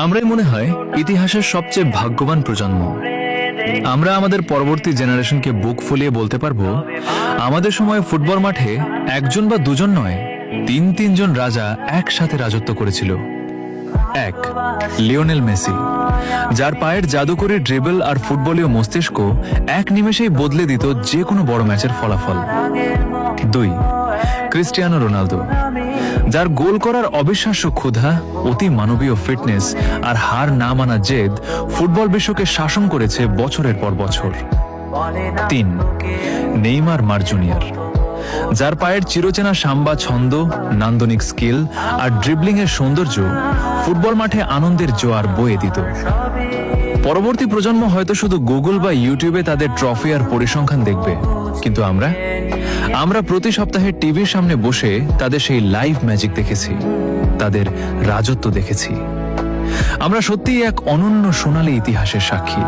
আমরাই মনে হয় ইতিহাসের সবচেয়ে ভাগ্যবান প্রজন্ম। আমরা আমাদের পরবর্তী জেনারেশনকে বুক ফুলিয়ে বলতে পারবো, আমাদের সময় ফুটবল মাঠে একজন বা দুজন নয়, তিনজন রাজা একসাথে রাজত্ব করেছিল। এক, লিওনেল মেসি, যার পায়ের জাদুকরী ড্রিবল আর ফুটবলীয় মস্তিষ্ক এক নিমেষেই বদলে দিত যে কোনো বড় ম্যাচের ফলাফল। দুই, ক্রিস্টিয়ানো রোনালদো, যার গোল করার অবিশ্বাস্য ক্ষুধা, অতি মানবীয় ফিটনেস আর হার না মানা জেদ ফুটবল বিশ্বকে শাসন করেছে বছরের পর বছর। তিন, নেইমার জুনিয়র, যার পায়ের চিরচেনা সাম্বা ছন্দ, নান্দনিক স্কিল আর ড্রিবলিং এর সৌন্দর্য ফুটবল মাঠে আনন্দের জোয়ার বয়ে দিত। পরবর্তী প্রজন্ম হয়তো শুধু গুগল বা ইউটিউবে তাদের ট্রফি আর পরিসংখ্যান দেখবে, কিন্তু আমরা প্রতি সপ্তাহে টিভির সামনে বসে তাদের সেই লাইভ ম্যাজিক দেখেছি, তাদের রাজত্ব দেখেছি। আমরা সত্যিই এক অনন্য সোনালী ইতিহাসের সাক্ষী।